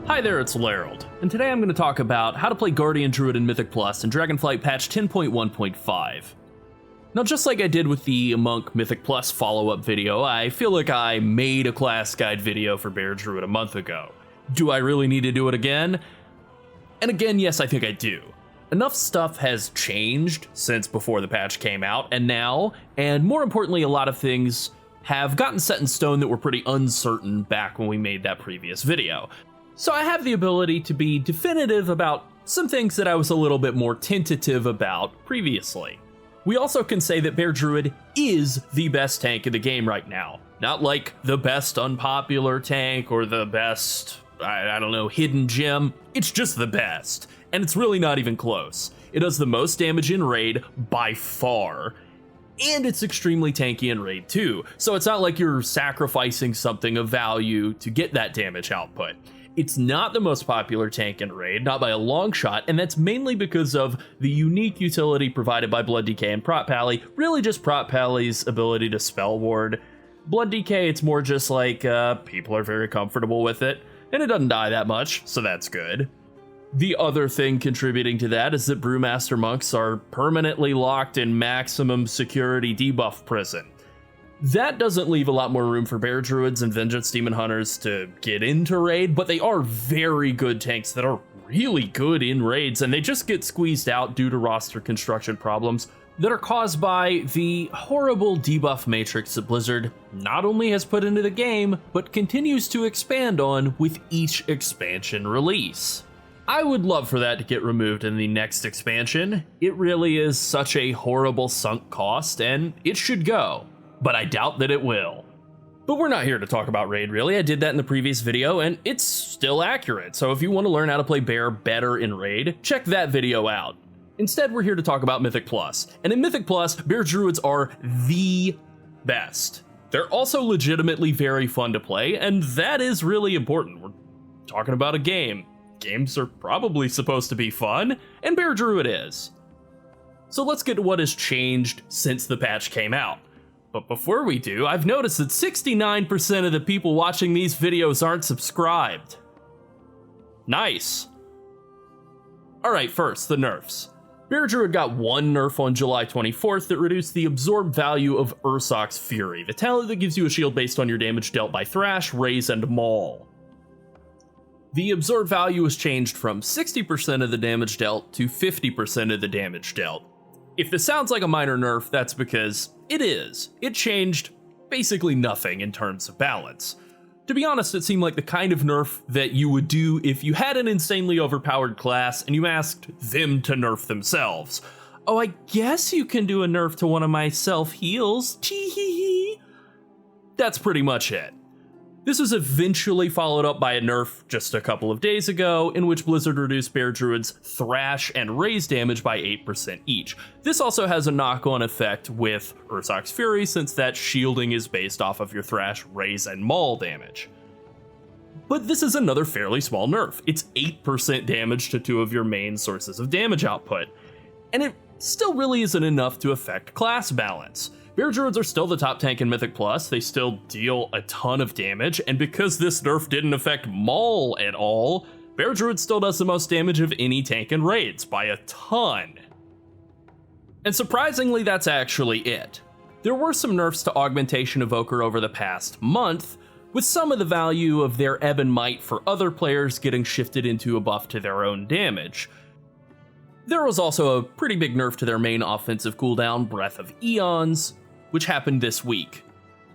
Hi there, it's Llarold, and today I'm going to talk about how to play Guardian Druid in Mythic Plus in Dragonflight patch 10.1.5. Now, just like I did with the Monk Mythic Plus follow-up video, I feel like I made a class guide video for Bear Druid a month ago. Do I really need to do it again? And again, yes, I think I do. Enough stuff has changed since before the patch came out and now, and more importantly, a lot of things have gotten set in stone that were pretty uncertain back when we made that previous video. So I have the ability to be definitive about some things that I was a little bit more tentative about previously. We also can say that Bear Druid is the best tank in the game right now. Not like the best unpopular tank or the best, I don't know, hidden gem. It's just the best. And it's really not even close. It does the most damage in raid by far. And it's extremely tanky in raid too. So it's not like you're sacrificing something of value to get that damage output. It's not the most popular tank in raid, not by a long shot, and that's mainly because of the unique utility provided by Blood Decay and Prot Pally, really just Prot Pally's ability to spell ward. Blood Decay, it's more just like, people are very comfortable with it, and it doesn't die that much, so that's good. The other thing contributing to that is that Brewmaster Monks are permanently locked in maximum security debuff prison. That doesn't leave a lot more room for Bear Druids and Vengeance Demon Hunters to get into raid, but they are very good tanks that are really good in raids, and they just get squeezed out due to roster construction problems that are caused by the horrible debuff matrix that Blizzard not only has put into the game, but continues to expand on with each expansion release. I would love for that to get removed in the next expansion. It really is such a horrible sunk cost, and it should go. But I doubt that it will. But we're not here to talk about raid, really. I did that in the previous video, and it's still accurate. So if you want to learn how to play Bear better in raid, check that video out. Instead, we're here to talk about Mythic Plus. And in Mythic Plus, Bear Druids are the best. They're also legitimately very fun to play, and that is really important. We're talking about a game. Games are probably supposed to be fun, and Bear Druid is. So let's get to what has changed since the patch came out. But before we do, I've noticed that 69% of the people watching these videos aren't subscribed. Nice. Alright, first, the nerfs. Bear Druid got one nerf on July 24th that reduced the absorb value of Ursoc's Fury, the talent that gives you a shield based on your damage dealt by Thrash, Raise, and Maul. The absorb value was changed from 60% of the damage dealt to 50% of the damage dealt. If this sounds like a minor nerf, that's because it is. It changed basically nothing in terms of balance. To be honest, it seemed like the kind of nerf that you would do if you had an insanely overpowered class and you asked them to nerf themselves. Oh, I guess you can do a nerf to one of my self-heals. Chee-hee-hee. That's pretty much it. This was eventually followed up by a nerf just a couple of days ago, in which Blizzard reduced Bear Druid's Thrash and Raise damage by 8% each. This also has a knock-on effect with Ursoc's Fury, since that shielding is based off of your Thrash, Raise, and Maul damage. But this is another fairly small nerf. It's 8% damage to two of your main sources of damage output, and it still really isn't enough to affect class balance. Bear Druids are still the top tank in Mythic Plus, they still deal a ton of damage, and because this nerf didn't affect Maul at all, Bear Druid still does the most damage of any tank in raids, by a ton. And surprisingly, that's actually it. There were some nerfs to Augmentation Evoker over the past month, with some of the value of their Ebb and Might for other players getting shifted into a buff to their own damage. There was also a pretty big nerf to their main offensive cooldown, Breath of Eons, which happened this week.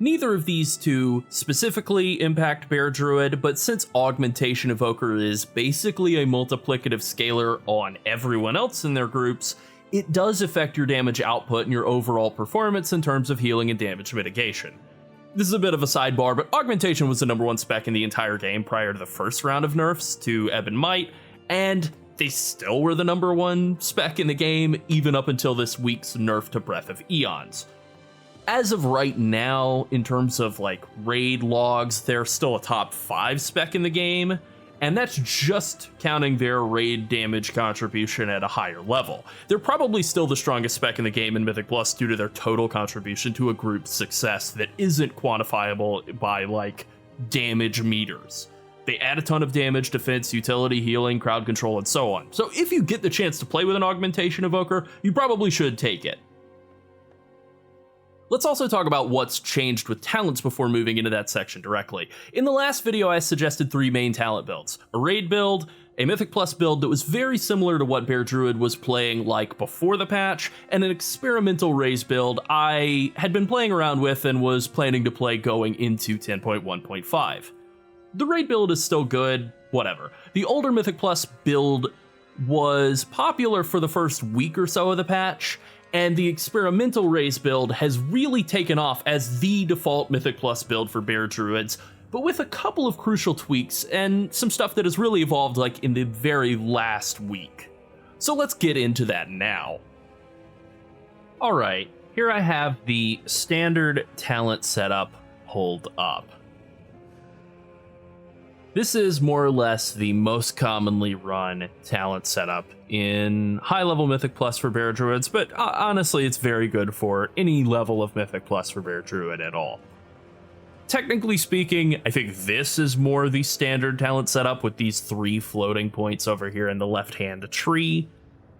Neither of these two specifically impact Bear Druid, but since Augmentation Evoker is basically a multiplicative scaler on everyone else in their groups, it does affect your damage output and your overall performance in terms of healing and damage mitigation. This is a bit of a sidebar, but Augmentation was the #1 spec in the entire game prior to the first round of nerfs to Ebb and Might, and they still were the #1 spec in the game even up until this week's nerf to Breath of Eons. As of right now, in terms of like raid logs, they're still a top 5 spec in the game, and that's just counting their raid damage contribution at a higher level. They're probably still the strongest spec in the game in Mythic Plus due to their total contribution to a group's success that isn't quantifiable by like damage meters. They add a ton of damage, defense, utility, healing, crowd control, and so on. So if you get the chance to play with an Augmentation Evoker, you probably should take it. Let's also talk about what's changed with talents before moving into that section directly. In the last video, I suggested 3 main talent builds: a raid build, a Mythic Plus build that was very similar to what Bear Druid was playing like before the patch, and an experimental raise build I had been playing around with and was planning to play going into 10.1.5. The raid build is still good, whatever. The older Mythic Plus build was popular for the first week or so of the patch, and the experimental raise build has really taken off as the default Mythic Plus build for Bear Druids, but with a couple of crucial tweaks and some stuff that has really evolved like in the very last week. So let's get into that now. Alright, here I have the standard talent setup pulled up. This is more or less the most commonly run talent setup in high-level Mythic Plus for Bear Druids, but honestly, it's very good for any level of Mythic Plus for Bear Druid at all. Technically speaking, I think this is more the standard talent setup with these 3 floating points over here in the left-hand tree,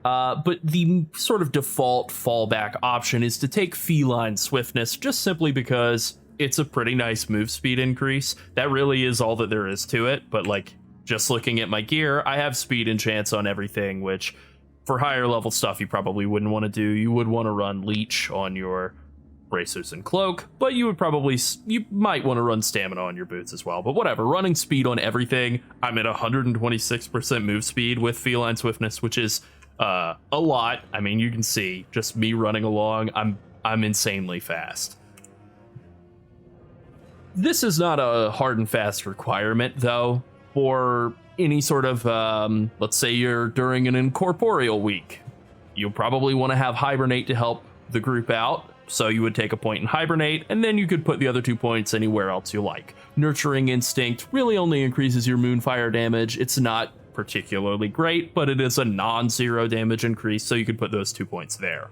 but the sort of default fallback option is to take Feline Swiftness, just simply because it's a pretty nice move speed increase. That really is all that there is to it, but like, just looking at my gear, I have speed enchants on everything, which for higher level stuff you probably wouldn't want to do. You would want to run Leech on your bracers and cloak, but you might want to run stamina on your boots as well, but whatever. Running speed on everything, I'm at 126% move speed with Feline Swiftness, which is a lot. I mean, you can see just me running along, I'm insanely fast. This is not a hard and fast requirement, though, for any sort of, let's say you're during an incorporeal week. You'll probably want to have Hibernate to help the group out, so you would take a point in Hibernate, and then you could put the other 2 points anywhere else you like. Nurturing Instinct really only increases your Moonfire damage. It's not particularly great, but it is a non-zero damage increase, so you could put those 2 points there.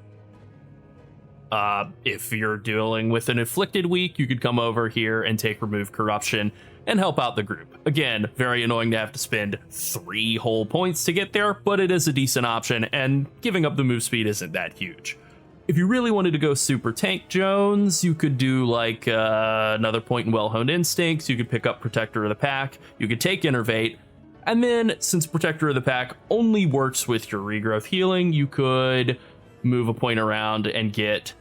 If you're dealing with an afflicted week, you could come over here and take Remove Corruption and help out the group. Again, very annoying to have to spend 3 whole points to get there, but it is a decent option, and giving up the move speed isn't that huge. If you really wanted to go super tank Jones, you could do like another point in Well-Honed Instincts, you could pick up Protector of the Pack, you could take Innervate, and then since Protector of the Pack only works with your regrowth healing, you could move a point around and get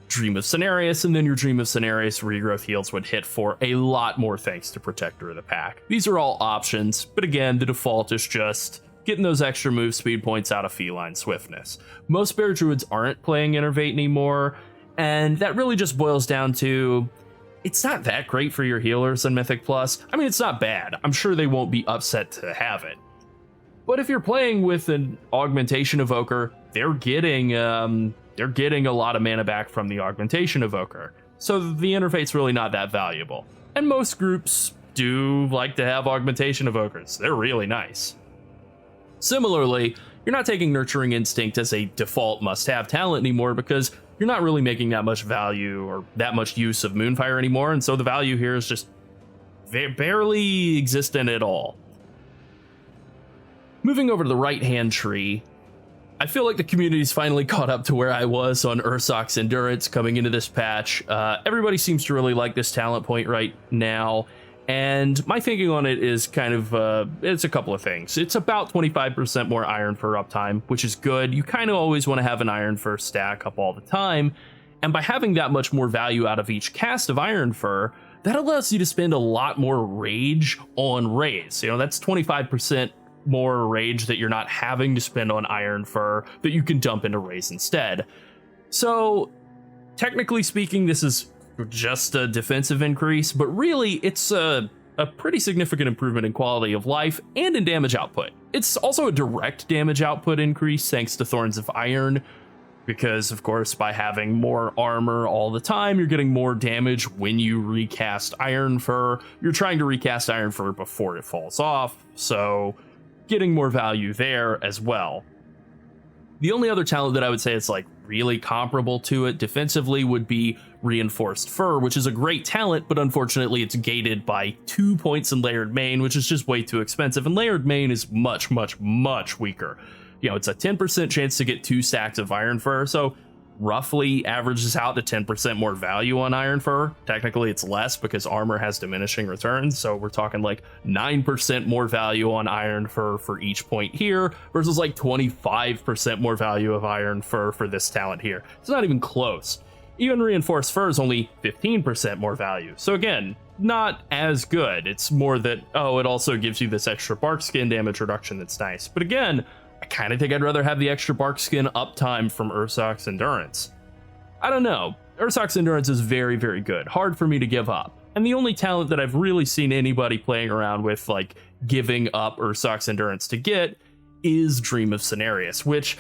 Dream of Cenarius, and then your Dream of Cenarius regrowth heals would hit for a lot more thanks to Protector of the Pack. These are all options, but again, the default is just getting those extra move speed points out of Feline Swiftness. Most Bear Druids aren't playing Innervate anymore, and that really just boils down to, it's not that great for your healers in Mythic Plus. I mean, it's not bad. I'm sure they won't be upset to have it. But if you're playing with an Augmentation Evoker, they're getting a lot of mana back from the Augmentation Evoker, so the Interfate's really not that valuable. And most groups do like to have Augmentation Evokers. They're really nice. Similarly, you're not taking Nurturing Instinct as a default must-have talent anymore because you're not really making that much value or that much use of Moonfire anymore, and so the value here is just barely existent at all. Moving over to the right-hand tree, I feel like the community's finally caught up to where I was on Ursoc's Endurance coming into this patch. Everybody seems to really like this talent point right now, and my thinking on it is kind of, it's a couple of things. It's about 25% more Iron Fur uptime, which is good. You kind of always want to have an Iron Fur stack up all the time, and by having that much more value out of each cast of Iron Fur, that allows you to spend a lot more Rage on Raise. You know, that's 25% more Rage that you're not having to spend on Iron Fur that you can dump into Raise instead. So technically speaking, this is just a defensive increase, but really it's a pretty significant improvement in quality of life and in damage output. It's also a direct damage output increase thanks to Thorns of Iron, because of course by having more armor all the time, you're getting more damage when you recast Iron Fur. You're trying to recast Iron Fur before it falls off, so getting more value there as well. The only other talent that I would say is like really comparable to it defensively would be Reinforced Fur, which is a great talent, but unfortunately it's gated by 2 points in Layered Mane, which is just way too expensive, and Layered Mane is much, much, much weaker. You know, it's a 10% chance to get 2 stacks of Iron Fur, so roughly averages out to 10% more value on Iron Fur. Technically it's less because armor has diminishing returns, so we're talking like 9% more value on Iron Fur for each point here versus like 25% more value of Iron Fur for this talent here. It's not even close. Even Reinforced Fur is only 15% more value. So again, not as good. It's more that, oh, it also gives you this extra bark skin damage reduction that's nice. But again, I kind of think I'd rather have the extra bark skin uptime from Ursoc's Endurance. I don't know. Ursoc's Endurance is very, very good. Hard for me to give up. And the only talent that I've really seen anybody playing around with, like, giving up Ursoc's Endurance to get is Dream of Cenarius, which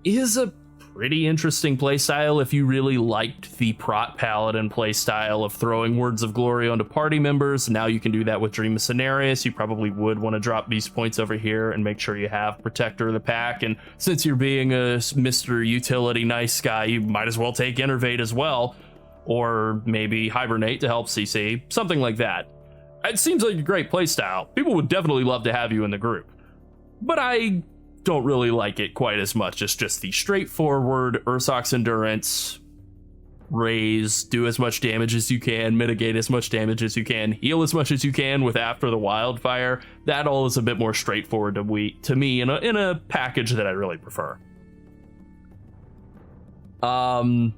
is a pretty interesting playstyle if you really liked the Prot Paladin playstyle of throwing Words of Glory onto party members. Now you can do that with Dream of Cenarius. You probably would want to drop these points over here and make sure you have Protector of the Pack, and since you're being a Mr. Utility nice guy, you might as well take Innervate as well, or maybe Hibernate to help CC, something like that. It seems like a great playstyle. People would definitely love to have you in the group, but I don't really like it quite as much as just the straightforward Ursoc's Endurance, raise, do as much damage as you can, mitigate as much damage as you can, heal as much as you can with After the Wildfire. That all is a bit more straightforward to me in a package that I really prefer. One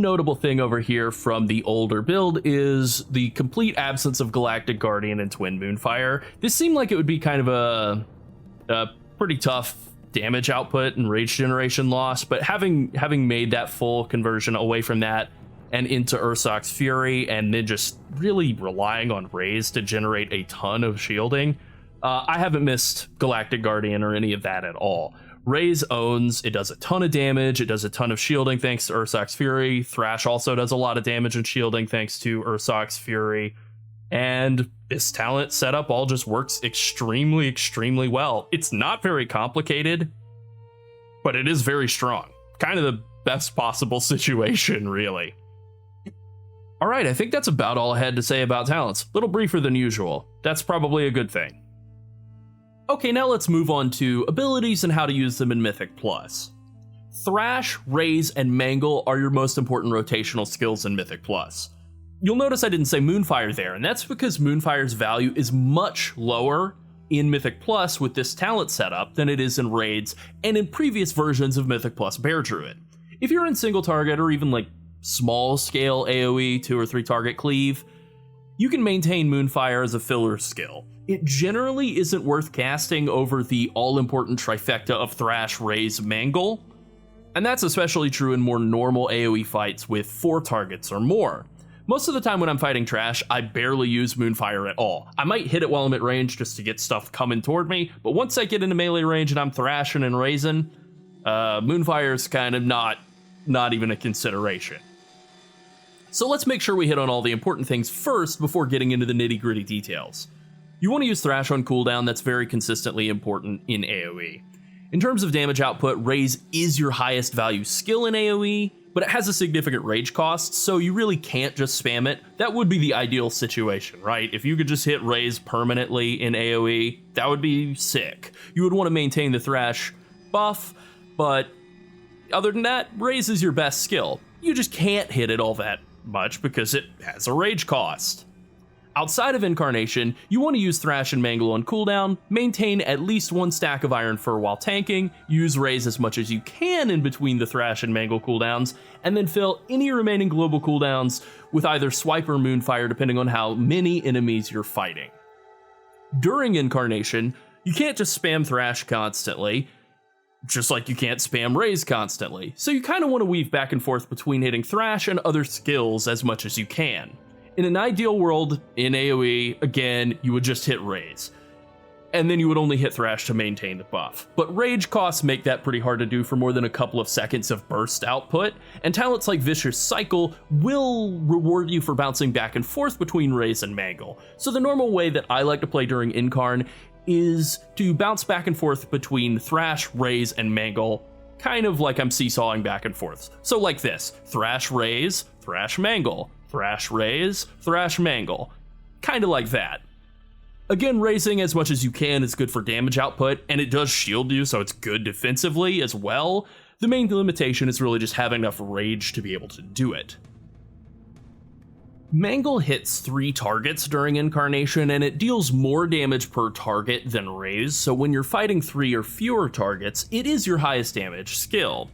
notable thing over here from the older build is the complete absence of Galactic Guardian and Twin Moonfire. This seemed like it would be kind of a pretty tough damage output and rage generation loss, but having made that full conversion away from that and into Ursoc's Fury, and then just really relying on raise to generate a ton of shielding, I haven't missed Galactic Guardian or any of that at all. Raise owns, it does a ton of damage, it does a ton of shielding thanks to Ursoc's Fury. Thrash also does a lot of damage and shielding thanks to Ursoc's Fury. And this talent setup all just works extremely, extremely well. It's not very complicated, but it is very strong. Kind of the best possible situation, really. All right, I think that's about all I had to say about talents. A little briefer than usual. That's probably a good thing. Okay, now let's move on to abilities and how to use them in Mythic Plus. Thrash, Raise, and Mangle are your most important rotational skills in Mythic Plus. You'll notice I didn't say Moonfire there, and that's because Moonfire's value is much lower in Mythic Plus with this talent setup than it is in Raids and in previous versions of Mythic Plus Bear Druid. If you're in single target or even like small scale AoE 2 or 3 target cleave, you can maintain Moonfire as a filler skill. It generally isn't worth casting over the all-important trifecta of Thrash, Raise, Mangle, and that's especially true in more normal AoE fights with 4 targets or more. Most of the time when I'm fighting Trash, I barely use Moonfire at all. I might hit it while I'm at range just to get stuff coming toward me, but once I get into melee range and I'm thrashing and raising, Moonfire's kind of not even a consideration. So let's make sure we hit on all the important things first before getting into the nitty-gritty details. You want to use Thrash on cooldown. That's very consistently important in AoE. In terms of damage output, Raise is your highest value skill in AoE, but it has a significant rage cost, so you really can't just spam it. That would be the ideal situation, right? If you could just hit Raise permanently in AoE, that would be sick. You would want to maintain the Thrash buff, but other than that, Raise is your best skill. You just can't hit it all that much because it has a rage cost. Outside of Incarnation, you want to use Thrash and Mangle on cooldown, maintain at least 1 stack of Iron Fur while tanking, use Raise as much as you can in between the Thrash and Mangle cooldowns, and then fill any remaining global cooldowns with either Swipe or Moonfire depending on how many enemies you're fighting. During Incarnation, you can't just spam Thrash constantly, just like you can't spam Raise constantly, so you kind of want to weave back and forth between hitting Thrash and other skills as much as you can. In an ideal world, in AoE, again, you would just hit Raise, and then you would only hit Thrash to maintain the buff. But rage costs make that pretty hard to do for more than a couple of seconds of burst output, and talents like Vicious Cycle will reward you for bouncing back and forth between Raise and Mangle. So the normal way that I like to play during Incarn is to bounce back and forth between Thrash, Raise, and Mangle kind of like I'm seesawing back and forth. So like this, thrash raise, thrash mangle, thrash raise, thrash mangle, kind of like that. Again, raising as much as you can is good for damage output, and it does shield you, so it's good defensively as well. The main limitation is really just having enough rage to be able to do it. Mangle hits 3 targets during Incarnation, and it deals more damage per target than Raise, so when you're fighting 3 or fewer targets, it is your highest damage skill.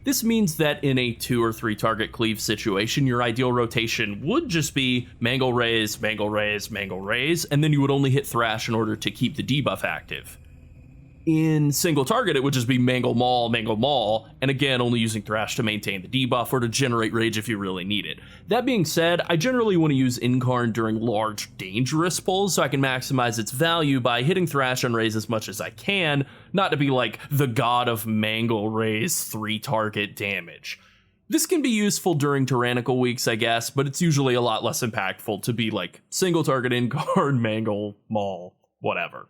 This means that in a 2 or 3 target cleave situation, your ideal rotation would just be Mangle Raise, Mangle Raise, Mangle Raise, and then you would only hit Thrash in order to keep the debuff active. In single target, it would just be Mangle Maul, and again, only using Thrash to maintain the debuff or to generate rage if you really need it. That being said, I generally want to use Incarn during large, dangerous pulls so I can maximize its value by hitting Thrash and Raise as much as I can, not to be like the god of Mangle Raise 3 target damage. This can be useful during tyrannical weeks, I guess, but it's usually a lot less impactful to be like single target Incarn, Mangle, Maul, whatever.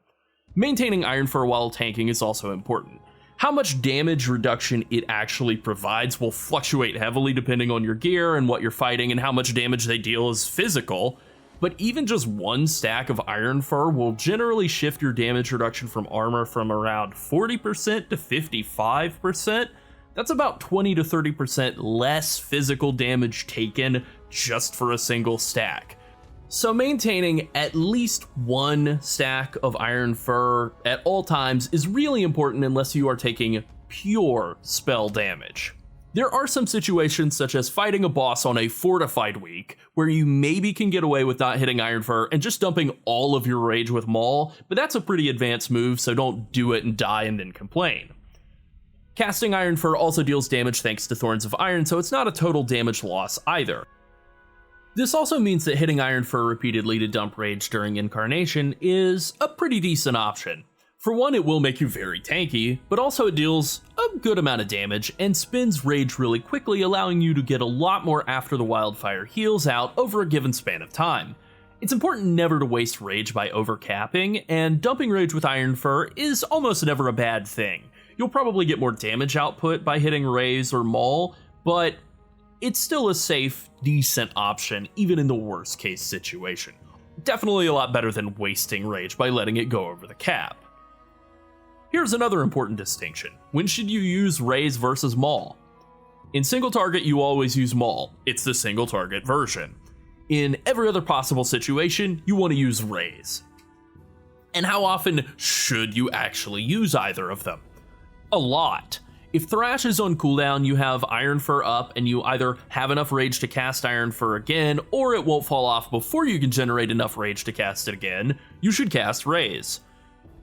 Maintaining Iron Fur while tanking is also important. How much damage reduction it actually provides will fluctuate heavily depending on your gear and what you're fighting, and how much damage they deal is physical, but even just 1 stack of Iron Fur will generally shift your damage reduction from armor from around 40% to 55%. That's about 20 to 30% less physical damage taken just for a single stack. So maintaining at least 1 stack of Iron Fur at all times is really important unless you are taking pure spell damage. There are some situations such as fighting a boss on a fortified week where you maybe can get away with not hitting Iron Fur and just dumping all of your rage with Maul, but that's a pretty advanced move, so don't do it and die and then complain. Casting Iron Fur also deals damage thanks to Thorns of Iron, so it's not a total damage loss either. This also means that hitting Iron Fur repeatedly to dump rage during Incarnation is a pretty decent option. For one, it will make you very tanky, but also it deals a good amount of damage and spins rage really quickly, allowing you to get a lot more after the wildfire heals out over a given span of time. It's important never to waste rage by overcapping, and dumping rage with Iron Fur is almost never a bad thing. You'll probably get more damage output by hitting Raise or Maul, but it's still a safe, decent option, even in the worst case situation. Definitely a lot better than wasting rage by letting it go over the cap. Here's another important distinction. When should you use Raise versus Maul? In single target, you always use Maul. It's the single target version. In every other possible situation, you want to use Raise. And how often should you actually use either of them? A lot. If Thrash is on cooldown, you have Iron Fur up, and you either have enough rage to cast Iron Fur again, or it won't fall off before you can generate enough rage to cast it again, you should cast Raise.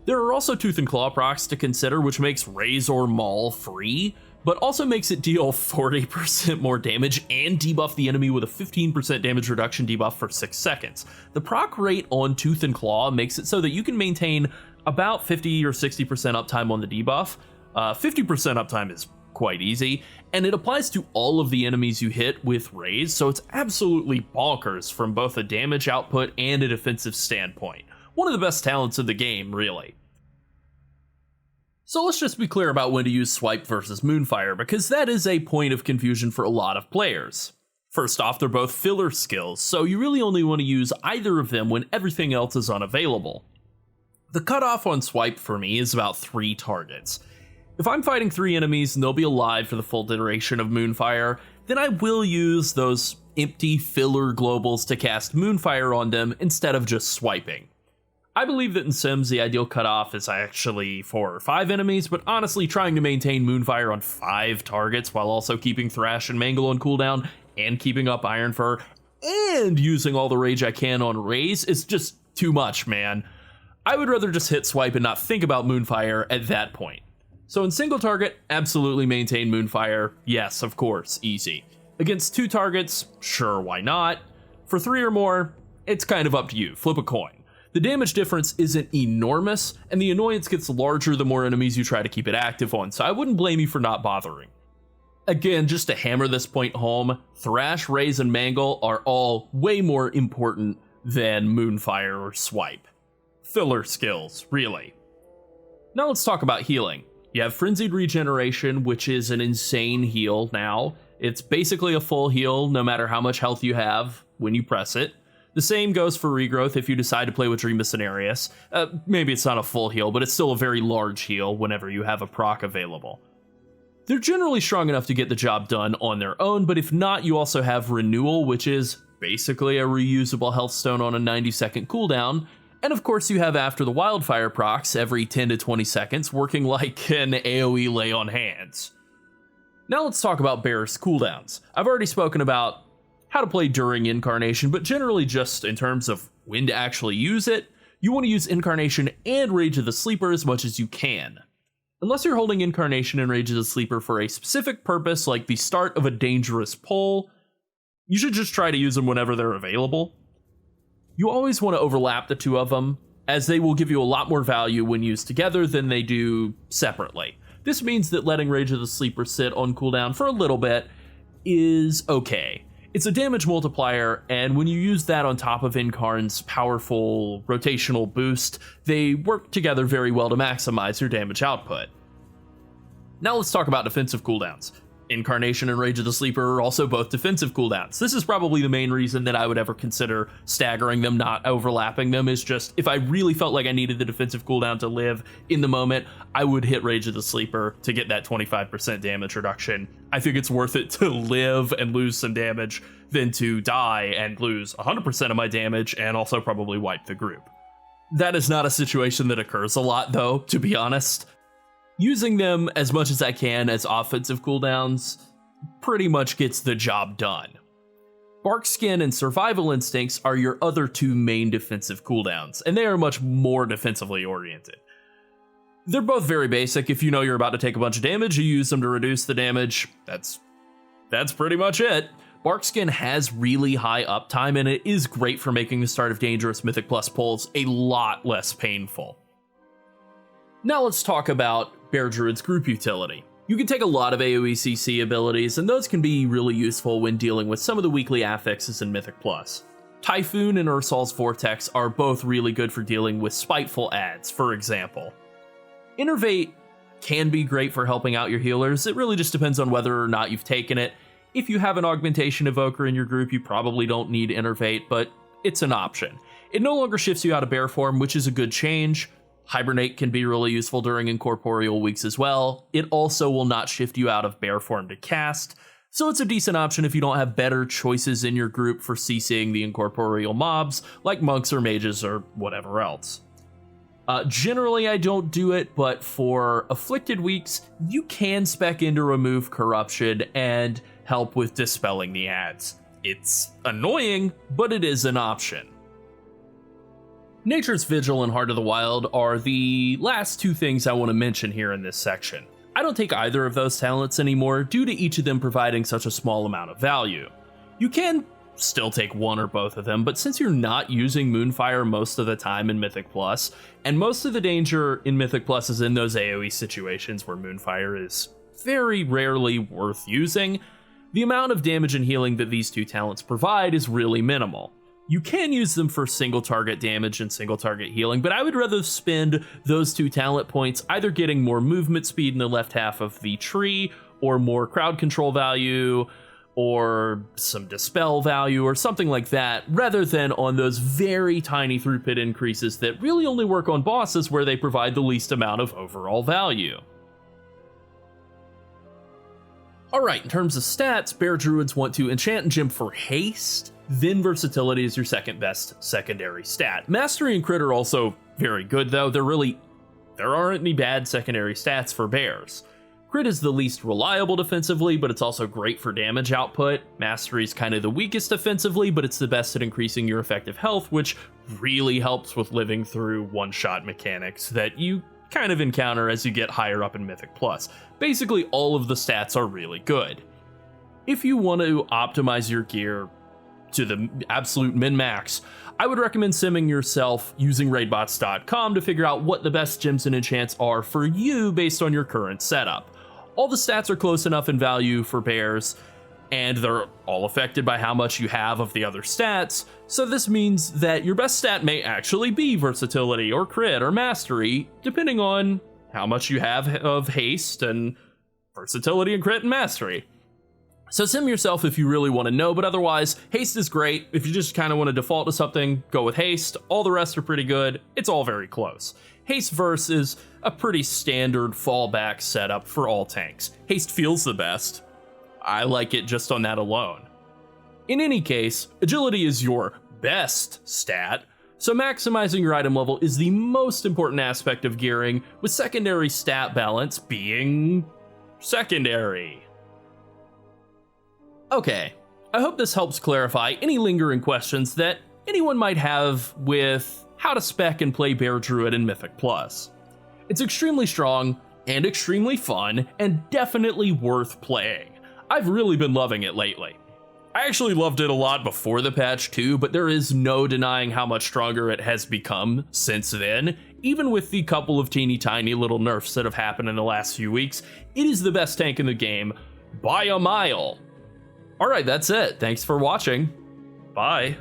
There are also Tooth and Claw procs to consider, which makes Raise or Maul free, but also makes it deal 40% more damage and debuff the enemy with a 15% damage reduction debuff for 6 seconds. The proc rate on Tooth and Claw makes it so that you can maintain about 50 or 60% uptime on the debuff. 50% uptime is quite easy, and it applies to all of the enemies you hit with Raise, so it's absolutely bonkers from both a damage output and a defensive standpoint. One of the best talents of the game, really. So let's just be clear about when to use Swipe versus Moonfire, because that is a point of confusion for a lot of players. First off, they're both filler skills, so you really only want to use either of them when everything else is unavailable. The cutoff on Swipe for me is about 3 targets. If I'm fighting 3 enemies and they'll be alive for the full duration of Moonfire, then I will use those empty filler globals to cast Moonfire on them instead of just swiping. I believe that in Sims the ideal cutoff is actually 4 or 5 enemies, but honestly trying to maintain Moonfire on 5 targets while also keeping Thrash and Mangle on cooldown and keeping up Iron Fur and using all the rage I can on Raise is just too much, man. I would rather just hit Swipe and not think about Moonfire at that point. So in single target, absolutely maintain Moonfire. Yes, of course, easy. Against 2 targets, sure, why not? For 3 or more, it's kind of up to you. Flip a coin. The damage difference isn't enormous, and the annoyance gets larger the more enemies you try to keep it active on, so I wouldn't blame you for not bothering. Again, just to hammer this point home, Thrash, Raise, and Mangle are all way more important than Moonfire or Swipe. Filler skills, really. Now let's talk about healing. You have Frenzied Regeneration, which is an insane heal now. It's basically a full heal no matter how much health you have when you press it. The same goes for Regrowth if you decide to play with Dream of Cenarius. Maybe it's not a full heal, but it's still a very large heal whenever you have a proc available. They're generally strong enough to get the job done on their own, but if not, you also have Renewal, which is basically a reusable health stone on a 90-second cooldown. And of course, you have After the Wildfire procs every 10 to 20 seconds, working like an AoE lay on hands. Now let's talk about Bear's cooldowns. I've already spoken about how to play during Incarnation, but generally just in terms of when to actually use it, you want to use Incarnation and Rage of the Sleeper as much as you can. Unless you're holding Incarnation and Rage of the Sleeper for a specific purpose, like the start of a dangerous pull, you should just try to use them whenever they're available. You always want to overlap the two of them, as they will give you a lot more value when used together than they do separately. This means that letting Rage of the Sleeper sit on cooldown for a little bit is okay. It's a damage multiplier, and when you use that on top of Incarn's powerful rotational boost, they work together very well to maximize your damage output. Now let's talk about defensive cooldowns. Incarnation and Rage of the Sleeper are also both defensive cooldowns. This is probably the main reason that I would ever consider staggering them, not overlapping them, is just if I really felt like I needed the defensive cooldown to live in the moment, I would hit Rage of the Sleeper to get that 25% damage reduction. I think it's worth it to live and lose some damage than to die and lose 100% of my damage and also probably wipe the group. That is not a situation that occurs a lot though, to be honest. Using them as much as I can as offensive cooldowns pretty much gets the job done. Bark Skin and Survival Instincts are your other two main defensive cooldowns, and they are much more defensively oriented. They're both very basic. If you know you're about to take a bunch of damage, you use them to reduce the damage. That's pretty much it. Bark Skin has really high uptime, and it is great for making the start of dangerous Mythic Plus pulls a lot less painful. Now let's talk about Bear Druid's group utility. You can take a lot of AoE CC abilities, and those can be really useful when dealing with some of the weekly affixes in Mythic Plus. Typhoon and Ursol's Vortex are both really good for dealing with spiteful adds, for example. Innervate can be great for helping out your healers. It really just depends on whether or not you've taken it. If you have an Augmentation Evoker in your group, you probably don't need Innervate, but it's an option. It no longer shifts you out of bear form, which is a good change. Hibernate can be really useful during incorporeal weeks as well. It also will not shift you out of bear form to cast, so it's a decent option if you don't have better choices in your group for CCing the incorporeal mobs, like monks or mages or whatever else. Generally, I don't do it, but for afflicted weeks, you can spec in to remove corruption and help with dispelling the ads. It's annoying, but it is an option. Nature's Vigil and Heart of the Wild are the last two things I want to mention here in this section. I don't take either of those talents anymore due to each of them providing such a small amount of value. You can still take one or both of them, but since you're not using Moonfire most of the time in Mythic Plus, and most of the danger in Mythic Plus is in those AoE situations where Moonfire is very rarely worth using, the amount of damage and healing that these two talents provide is really minimal. You can use them for single target damage and single target healing, but I would rather spend those two talent points either getting more movement speed in the left half of the tree, or more crowd control value, or some dispel value, or something like that, rather than on those very tiny throughput increases that really only work on bosses where they provide the least amount of overall value. Alright, in terms of stats, Bear Druids want to enchant and gem for haste, then versatility is your second best secondary stat. Mastery and crit are also very good though. There aren't any bad secondary stats for bears. Crit is the least reliable defensively, but it's also great for damage output. Mastery is kind of the weakest defensively, but it's the best at increasing your effective health, which really helps with living through one-shot mechanics that you kind of encounter as you get higher up in Mythic Plus. Basically, all of the stats are really good. If you want to optimize your gear to the absolute min-max, I would recommend simming yourself using raidbots.com to figure out what the best gems and enchants are for you based on your current setup. All the stats are close enough in value for bears, and they're all affected by how much you have of the other stats, so this means that your best stat may actually be versatility or crit or mastery, depending on how much you have of haste and versatility and crit and mastery. So sim yourself if you really want to know, but otherwise, haste is great. If you just kind of want to default to something, go with haste. All the rest are pretty good. It's all very close. Haste Verse is a pretty standard fallback setup for all tanks. Haste feels the best. I like it just on that alone. In any case, agility is your best stat, so maximizing your item level is the most important aspect of gearing, with secondary stat balance being secondary. Okay, I hope this helps clarify any lingering questions that anyone might have with how to spec and play Bear Druid in Mythic Plus. It's extremely strong and extremely fun and definitely worth playing. I've really been loving it lately. I actually loved it a lot before the patch too, but there is no denying how much stronger it has become since then. Even with the couple of teeny tiny little nerfs that have happened in the last few weeks, it is the best tank in the game by a mile. Alright, that's it. Thanks for watching. Bye.